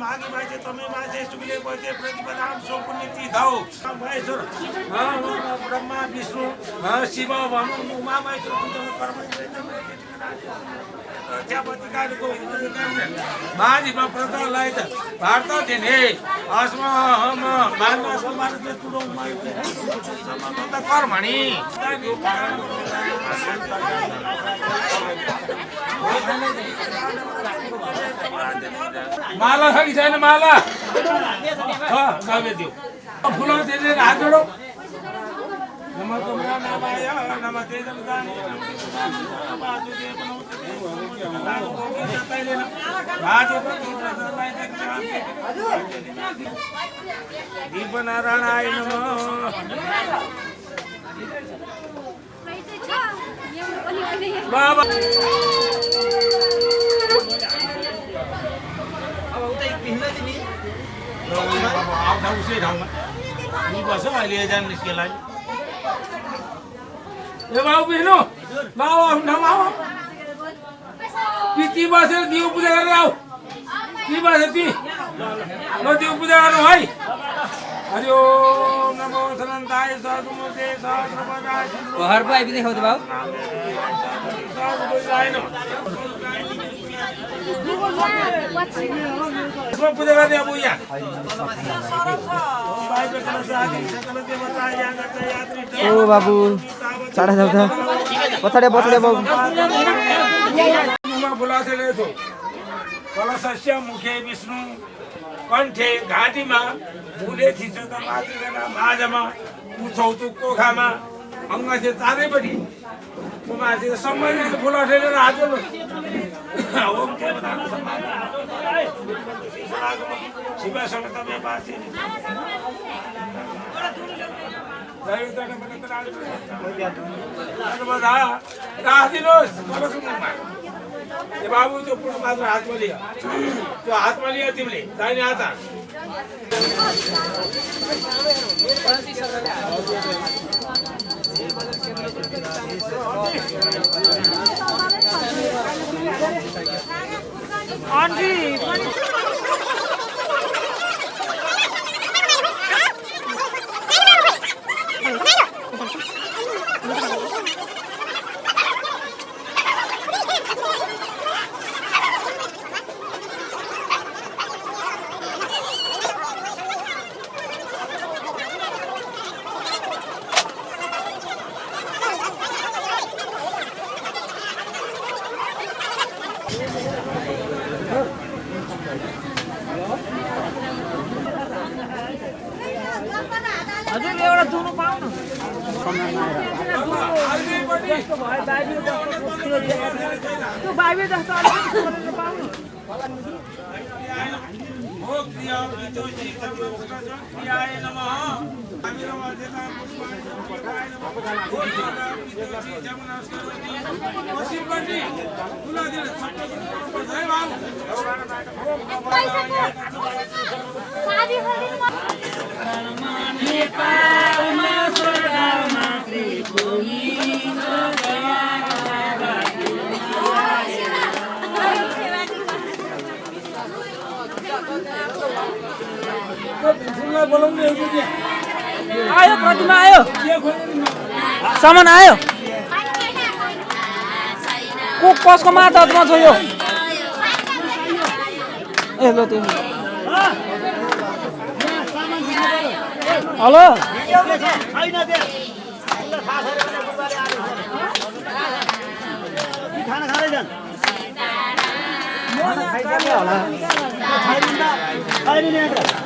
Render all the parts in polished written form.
मागी मान्छे तमै मान्छे सुकले बजे प्रतिपदाम सोपुण्यति धौ महेश्वर ब्रह्मा विष्णु शिव भनु उमा महेश्वर कर्म त्यापतिकाको मानिमा प्रतालाई त भारत दिने अस्मा हम मानवको मानस तुडो त कर्मणि माला छ कि छैन माला दियो फुला त्यसले हात जोडो नमः नामाय नमः तेजमदानी दीपनारायणाय नमः बाबा उसै ठाउँमा बस्छ अहिले जान निस्केलाई ए बाबु बिष्णु बाबु आफ्नो ठाउँमा आऊ ती बसेर दिउ पूजा गरेर आऊ ती बसेर ती ल दिउ पूजा गर्नु है हरि ओम नमो सनन्ताय सहस्रमूर्ते सहस्रपदाय घर पो आइपुग्दै खाऊ त बाबु पूजा गर्ने अब यहाँ ओ बाबु चाँडा जाऊ त पछाडि पछाडि बाबु बुलासेले छौ कलशस्य मुखे विष्णु कण्ठे घाँटीमा भुले थिच्यो त माथिजना माझमा उछौतु कोखामा अङ्गसे चारैपट्टि माथि सम्बन्धित फुलासेले हात जोड्नु शिवसँग तपाईँ बाँचे राखिदिनुहोस् कलशमा ए बाबु त्यो पुरो मात्र हातमा लियो त्यो हातमा लियो तिमीले दाहिने हात हजुर एउटा दुनु पाउन त्यो बाइबे जस्तो अलिकति पाउन आयो प्रतिमा आयो सामान आयो को कसको मातामा छ यो ए ल त्यो हेलो खाना खाँदै जान हामीलाई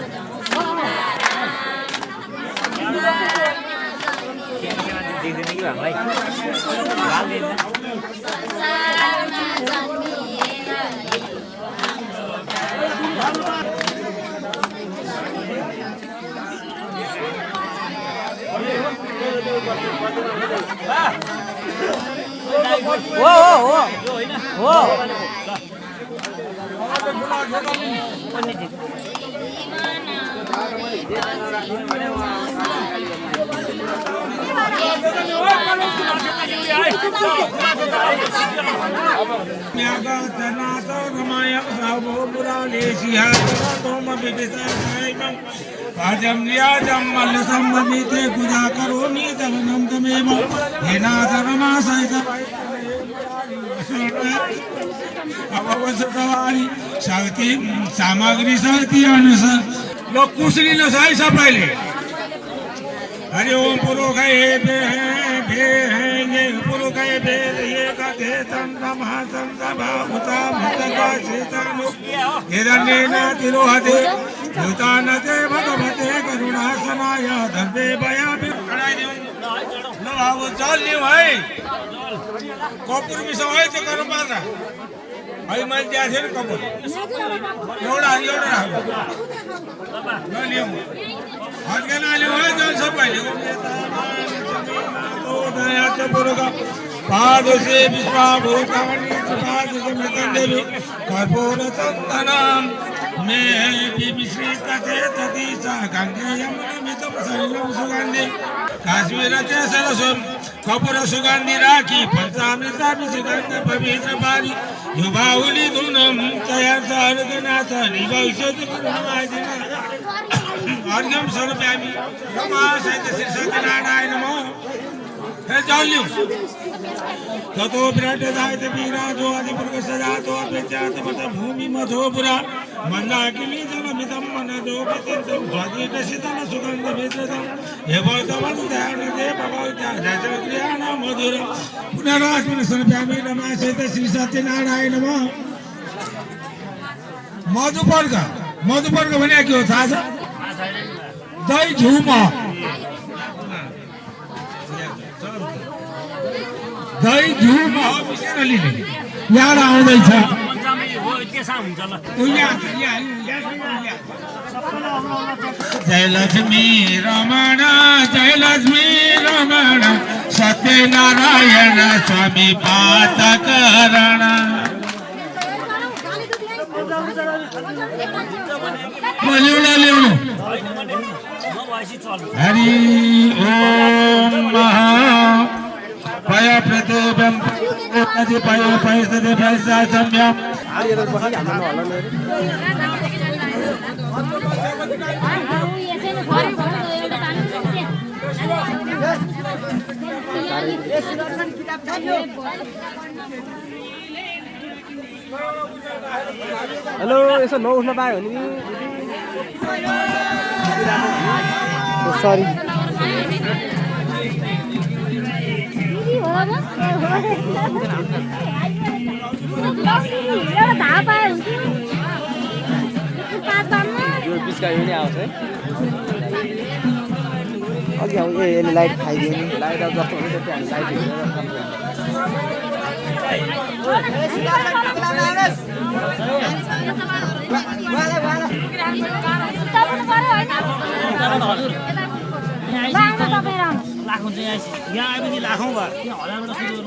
हो पूजा करोमि तवनं तमेव हेनाथ रमा सहित अवसरवारी शक्ति सामग्री शक्ति अनुसार लोग कुशली नसाई सबैले हरि ओम पुरोखै भे पुरोखै भे ये कथे चन्द्रमा चन्द्रभावता मुतका चेतनु हिरण्येन तिरोहते भूतानते भगवते करुणासनाय धर्मे भयामि खडाइदिउँ ल अब चल्यौँ है कपुर मिसाउ है त्यो गरम पार्दा है मैले दिएको थिएँ नि कपुर एउटा ल लिउँ फर्केर लिउँ है जल सबैले पादोषे विश्वाभूतानि पादोषमितन्देवी कर्पूर चन्दनं मे विमिश्रित चेतति च गङ्गेयमुनमितं सलिलं सुगन्धि काश्मीर सरस्वं कपूर सुगन्धि राखी पञ्चामृतापि सुगन्ध पवित्र पारि युवाहुली धुनं तयार्थ अर्घनाथ निभविष्यति करुणादिना अर्घ्यं समर्पयामि नमः सहित श्री सत्यनारायण नमः हे चल्यौँ ततो विराट जायत विराजो आदिपुरुष सजातो अपेक्षात मत भूमि मधोपुरा मन्दाकिनी जलमिदं मनदो विचिन्तं स्वादिष्ट शीतल सुगन्ध मिश्रितं हेवल्तमं ध्यान देव भगवत्याः मधुर पुनरास्मिन् समर्पयामि नमः सहित श्री सत्यनारायण नमः मधुपर्क भने के हो थाहा छ दही झुम दही झुम मिसेर लिने यहाँ आउँदैछ जय लक्ष्मी रमण सत्यनारायण स्वामी पातकरण हरि ओम महा पय प्रतिभं पय पैसदे पैसा सम्यम हेलो यसो नउठ्न पायो भने सरी बिचका यो नै आउँछ है अघि आउँछ यसले लाइट खाइदियो नि लाइट अब जस्तो हुन्छ त्यहाँ लाइट लाख हुन्छ यहाँ आएपछि लाखौँ भयो यहाँ हजारबाट सुरु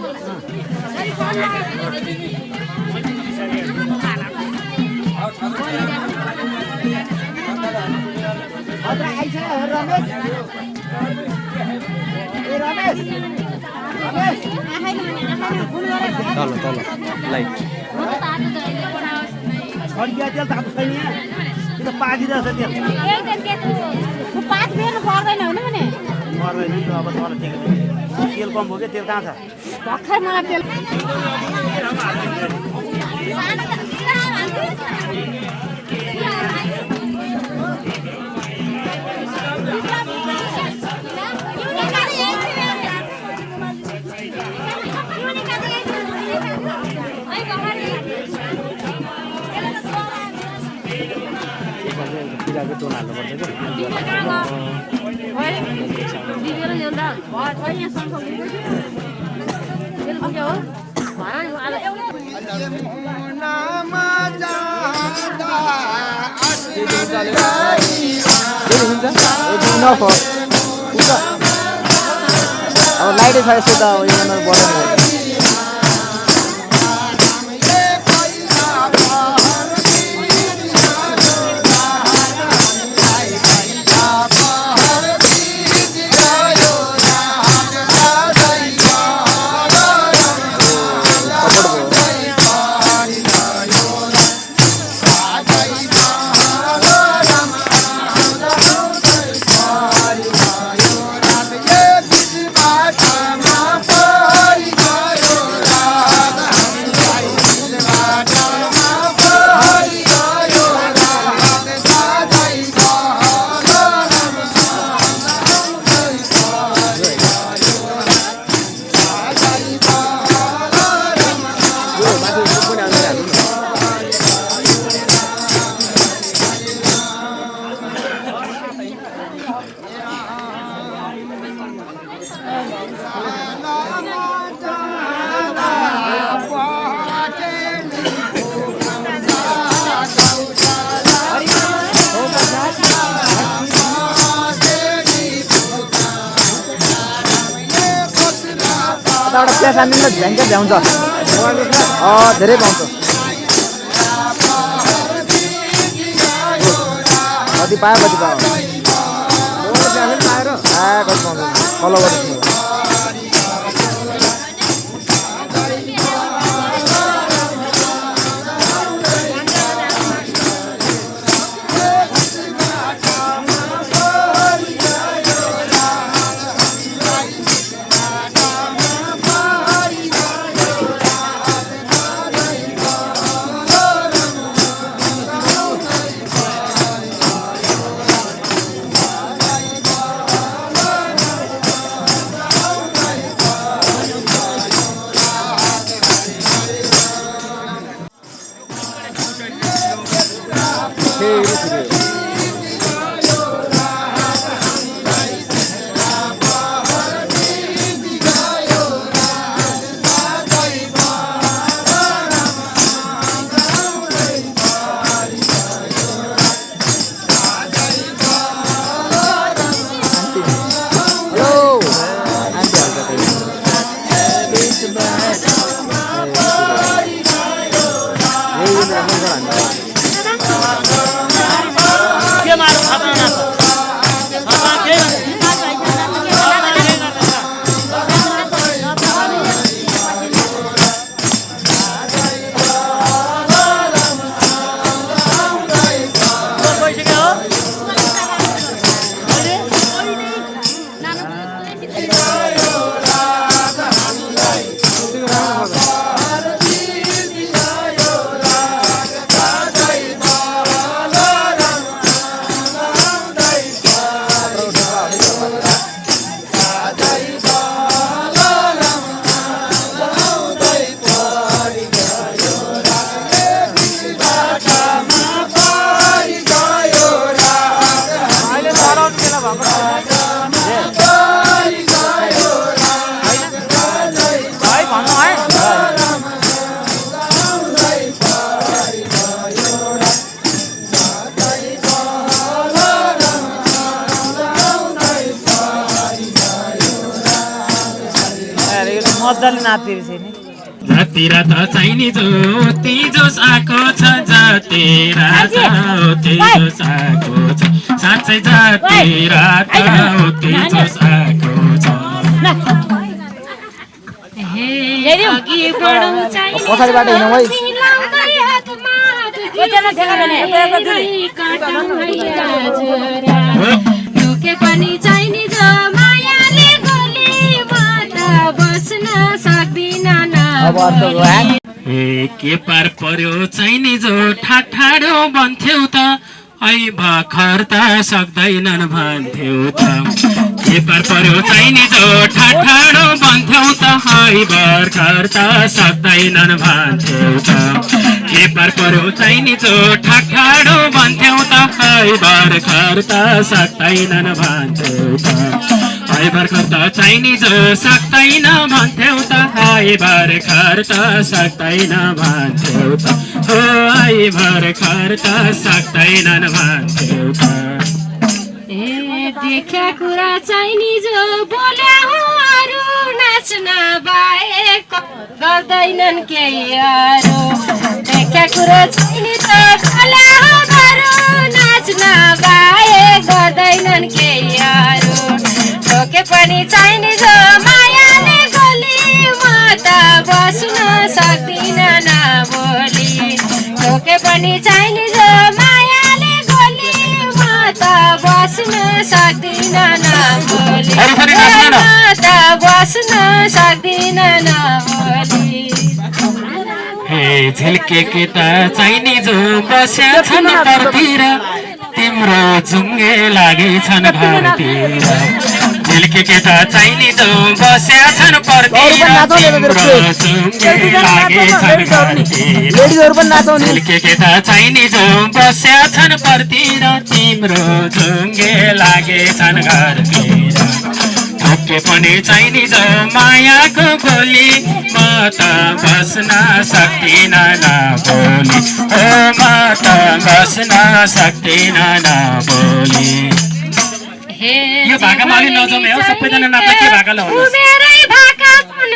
तल लाइट फर्किया तेल त छैन यहाँ त्यो त पाकिरहेछ तेल पाँच फेर्नु पर्दैन होइन भने पर्दैन नि अब तल तेल कम भयो क्या तेल कहाँ छ भर्खर मलाई तेल पिराको टोन हाल्नुपर्छ अब लाइटै छ यस्तो त बटन यताबाट प्याज हानिदिनु त झ्याङ्कै भ्याउँछ धेरै पाउँछ कति पायो कति पायो कति पाउँदैन फलो गर्नु मजाले नाच्दिरहेछ नि जाति रात चाहिने जो तेजोस आएको छ जाति रात तेजोस आएको छ साँच्चै जाति रात तेजोस आएको छ पछाडिबाट हिँडौँ है ढुके पनि चाहिने जो मायाले गोली म त बस्न सक्दिन के पार पर्यो चाहिने जो ठाठाडो भन्थ्यौ त ऐ भर्खर त सक्दैनन् भन्थ्यौ त के पार पर्यो चाहिने जो ठाठाडो भन्थ्यौ त ऐ भर्खर त सक्दैनन् भन्थ्यौ त के पार पर्यो चाहिने जो ठाठाडो भन्थ्यौ त ऐ भर्खर त सक्दैनन् भन्थ्यौ त ऐ भर्खर त चाहिने जो सक्दैन भन्थ्यौ त ऐ भर्खर त सक्दैन भन्थ्यौ त हो ऐ भर्खर त सक्दैनन् भन्थ्यौ त देख्या कुरा चाहिने जो बोल्या हो अरू नाच्न बाहेक गर्दैनन् केही अरू देख्या कुरा चाहिने जो बोल्या हो अरू नाच्न बाहेक गर्दैनन् केही अरू ढोके पनि चाहिने जो मायाले गोली म त बस्न सक्दिन बोली ढोके पनि चाहिने जो मायाले गोली म त बस्न सक्दिन बोली म त बस्न सक्दिन बोली हे झिल्के केटा चाहिने जो बस्या छन् घरतिर तिम्रो जुङ्गे लागेछन् घरतिर झिल्के केटा चाहिने जो बस्या छन् पर्तिर तिम्रो जुङ्गे लागेछन् घरतिर झिल्के केटा चाहिने जो बस्या छन् पर्तिर तिम्रो जुङ्गे लागेछन् घरतिर ढोके पनि चाहिने जो मायाको गोली म त बस्न सक्दिन बोली ओ म त बस्न सक्दिन बोली यो भाकामा अलि नजाउँ है सबैजना नाच्दा के भाका लगाउनु मेरै भाका सुन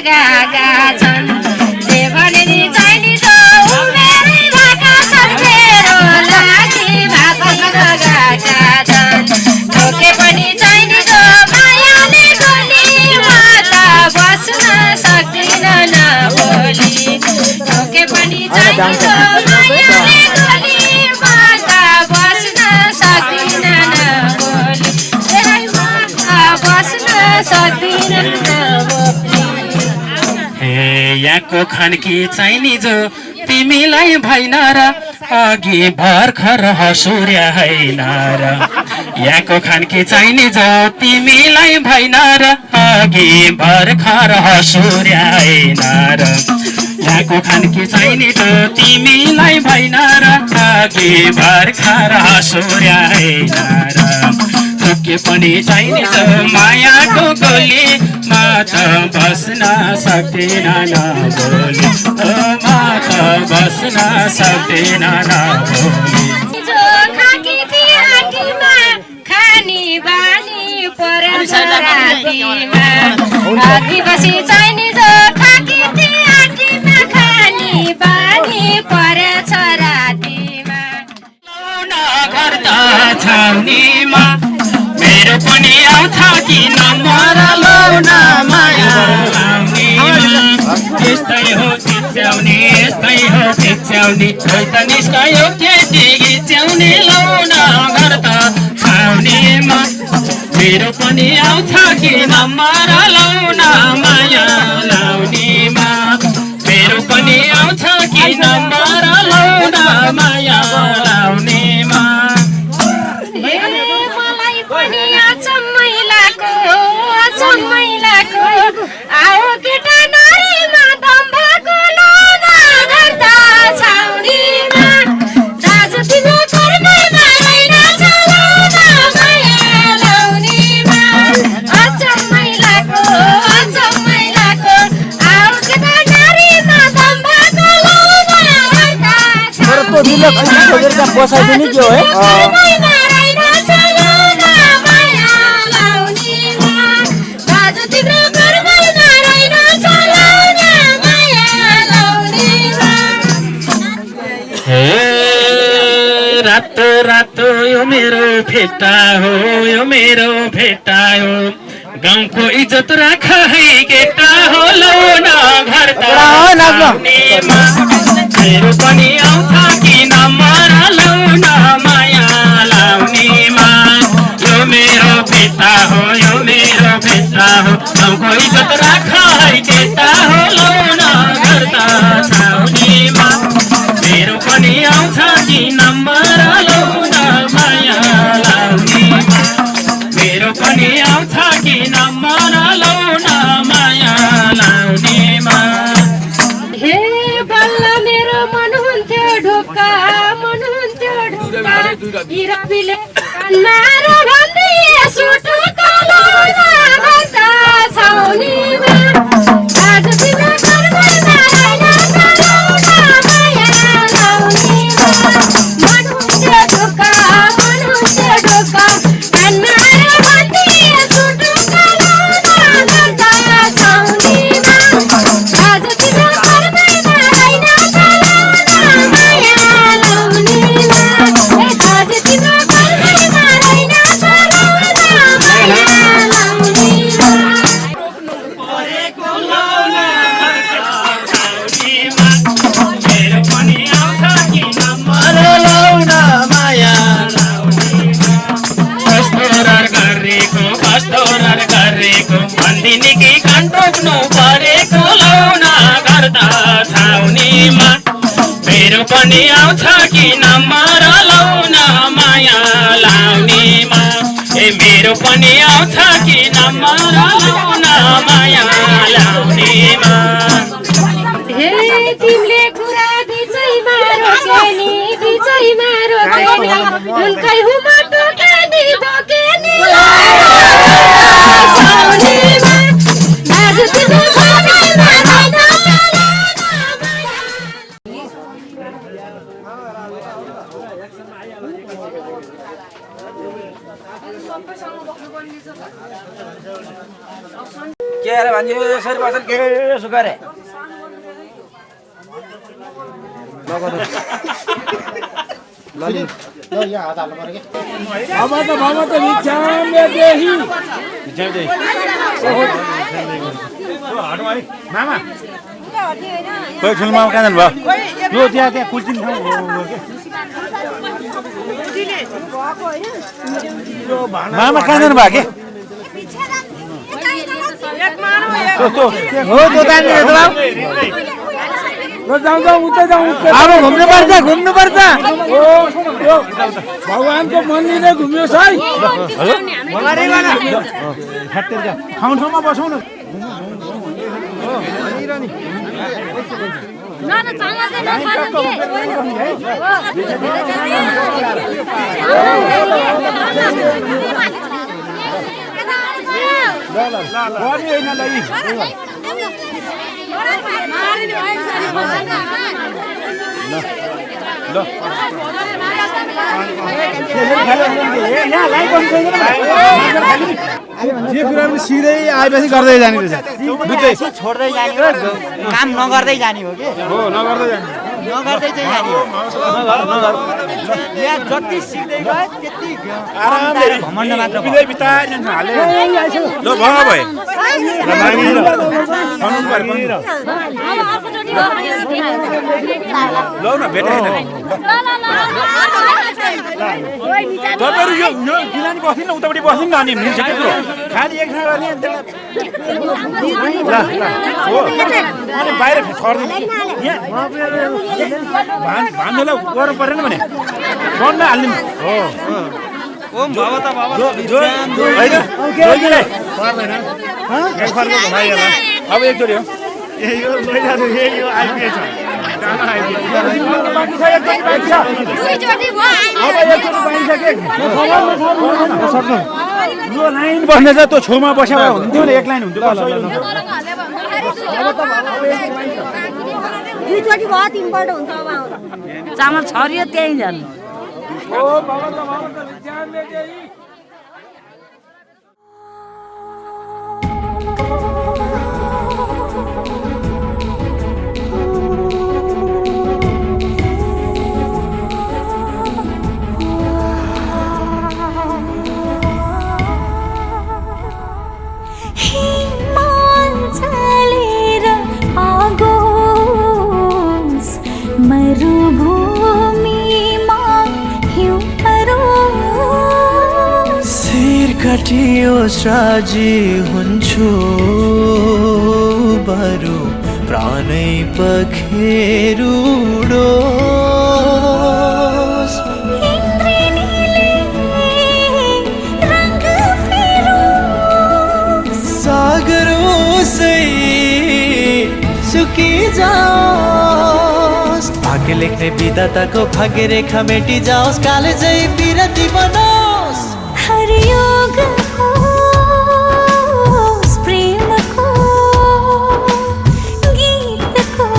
लगाएका छन् देवले नि चाहिने जो उमेरै भएका छन् मेरो लागि भात लगाएका छन् ढोके पनि चाहिने जो मायाले गोलीमा त बस्न सक्दिन नबोली ढोके पनि चाहिने जो मायाले गोलीमा त बस्न सक्दिन नबोली बस्न सक्दिन नबोली यहाँको खानकी चाहिने जो तिमीलाई भएन र अघि भर्खर हसुर्या होइन र यहाँको खानकी चाहिने जो तिमीलाई भएन र अघि भर्खर हसुर्या होइन र यहाँको खानकी चाहिने जो तिमीलाई भएन र अघि भर्खर हसुर्या होइन र के पनि चाहिने छ मायाको गोली म त बस्न सक्दिन नबोली म त बस्न सक्दिन नबोली खानी बानी परेछ रातिमा आदिवासी चाहिने जो खाकी आँटीमा खानी बानी परेछ रातिमा लौना घर त छाउनीमा मेरो पनि आउँछ कि नम्बर लौन माया यस्तै हो चिच्याउने यस्तै हो चिच्याउने खोइ त निस्कयो केटी गिच्याउने लौन घर त छाउनेमा मेरो पनि आउँछ कि नम्बर लौन माया लाउनेमा मेरो पनि आउँछ कि नम्बर लौन माया लाउनेमा आओ केटा नारीमा दम्भको लौना गर्दा छाउनीमा दाजु तिम्रो कर्ममा रहेनछ लौना माया लाउनीमा अचम्मैलाको आओ केटा नारीमा दम्भको लौना गर्दा बसाइदिने के हो है रातो रातो यो मेरो फेटा हो यो मेरो फेटा हो गाउँको इज्जत राख है केटा हो लौना घर त मेरो पनि आउँछ कि नम्बर लौना माया लाउनेमा यो मेरो फेटा हो यो मेरो फेटा हो गाउँको इज्जत राख है केटा हो लौना घर त छाउनेमा मेरो पनि आउँछ कि नम्बर लौना माया लाउनेमा मेरो पनि आउँछ कि नम्बर लौना माया लाउनेमा हे बल्ल मेरो मन हुन्थ्यो ढोका हिराबीले कान्नारो भन्दै सुटुको लौना गर्दा छाउनीमा दाजु तिम्रो कर्ममा रहेनछ लौना माया लाउनीमा मन हुन्थ्यो ढोका कान्नारो भन्दै सुटुको लौना गर्दा छाउनीमा दाजु तिम्रो कर्ममा रहेनछ लौना माया लाउनीमा दाजु तिम्रो कर्ममा रहेनछ लौना माया लाउनीमा मेरो पनि आउँछ कि नम्बर लौना माया कस्तो गरेको भन्दिने कि कन्टोक्नु परेको लौना गर्दा छाउनीमा मेरो पनि आउँछ कि नम्बर लौना माया लाउनेमा मेरो पनि आउँछ कि नम्बर लौना माया लाउनेमा हे तिमीले कुरा बिचैमा रोकेनी उनकै हुमा टोकेनी छाउनीमा दाजु तिम्रो कर्ममा रहेनछ के अरे भन्छ यसरी बस्छन् के यसो गरे अब त भिक्षामले देही मामा कोही ठुलो मामा कहाँ जानुभयो यो त्यहाँ कुल्चिन ठाउँ हो मामा कहाँ जानुभयो के हो त्यो दानी अब घुम्नु पर्छ भगवानको मन्दिरै घुम्योस् है ठाउँ ठाउँमा बसौँ न जे कुरा पनि सिधै आएपछि गर्दै जाने रहेछ छोड्दै जाने हो काम नगर्दै जाने हो कि हो नगर्दै जाने नगर्दै चाहिँ जाने हो यहाँ जति सिक्दै गयो त्यति आरामले घमण्ड मात्र बिदै बिताएर जान्छ हाले ल भयो भए ल न भेटाएन तपाईँहरू यो किनानी बस्नु न उतापट्टि बस्नु न अनि मिल्छ के कुरो खाली एक ठाउँ गर्ने ल हो अनि बाहिर छर्दैन भान्नुलाई गर्नु परेन भने गर्न हाल्नु हो ओम बाबा त बाबा अब एकचोटि हो यो लाइन बस्ने चाहिँ त्यो छेउमा बस्या हुन्थ्यो नि एक लाइन हुन्थ्यो दुईचोटि भयो तीनपल्ट हुन्छ अब आउँदा चामल छरियो त्यहीँ जानु काटियोस् राजी हुन्छु बरु प्राणै पखेरुडोस् सागर ओसै सुकी जाओस् भाग्य लेख्ने विधाताको भाग्य रेखा मेटी जाओस् काले जै बिरती बनोस् हरियोग होस् प्रेमको गीतको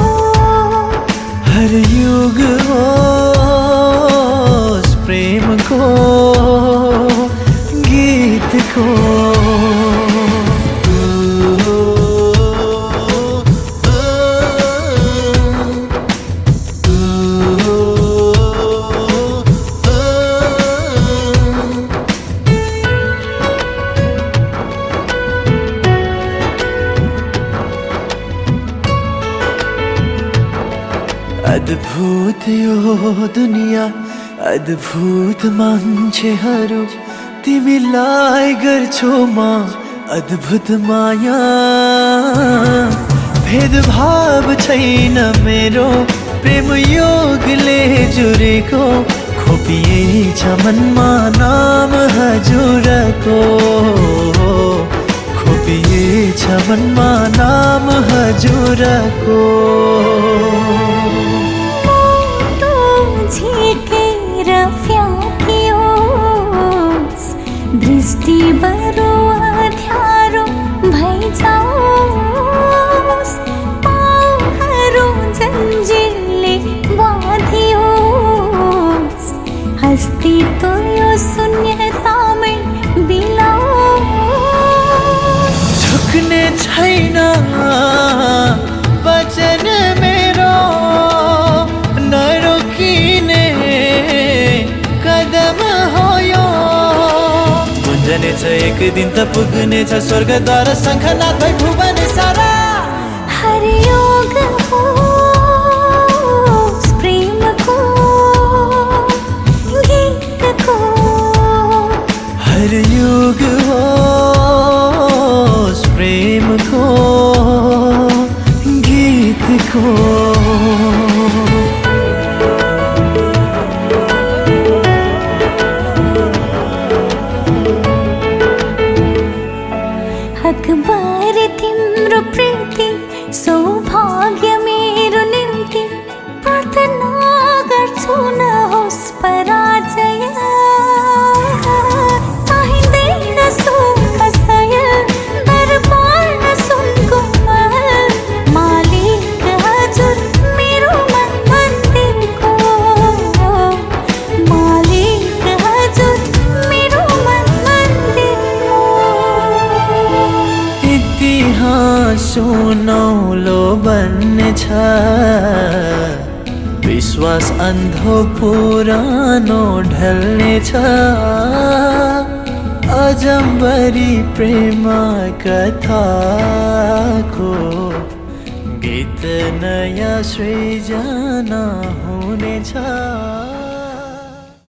हरियोग होस् प्रेमको गीतको अद्भुत यो दुनिया अद्भुत मान्छेहरू तिमीलाई गर्छौ म अद्भुत माया भेदभाव छैन मेरो प्रेम योगले जुरेको खोपिएछ मनमा नाम हजुरको खोपिएछ मनमा नाम हजुरको झिकेर फ्याँकियोस् दृष्टि बरु अँध्यारो भइजाओस् पाउहरू जन्जिरले बाँधियोस् अस्तित्व यो शून्यतामै बिलाओस् झुक रुक्ने छैन वचन मेरो नरोकिने कदम हो यो गुन्जने छ एक दिन त पुग्ने छ स्वर्गद्वार शङ्खनाथ भई भुवन सारा हरियोग हो प्रेमको गीतको हरियोग हो प्रेमको गीतको अखबार तिम्रो प्रीति सौभाग्य मेरो निम्ति प्रार्थना गर्छु नहोस् पराजय चाहिँदैन सुखसय दरबार न सुनको महल मालिक हजुर मेरो मन मन्दिरको मालिक हजुर मेरो मन मन्दिरको इतिहास सुनौलो बन्ने छ विश्वास अन्धो पुरानो ढल्ने छ अजम्बरी प्रेम कथाको गीत नयाँ सृजना हुनेछ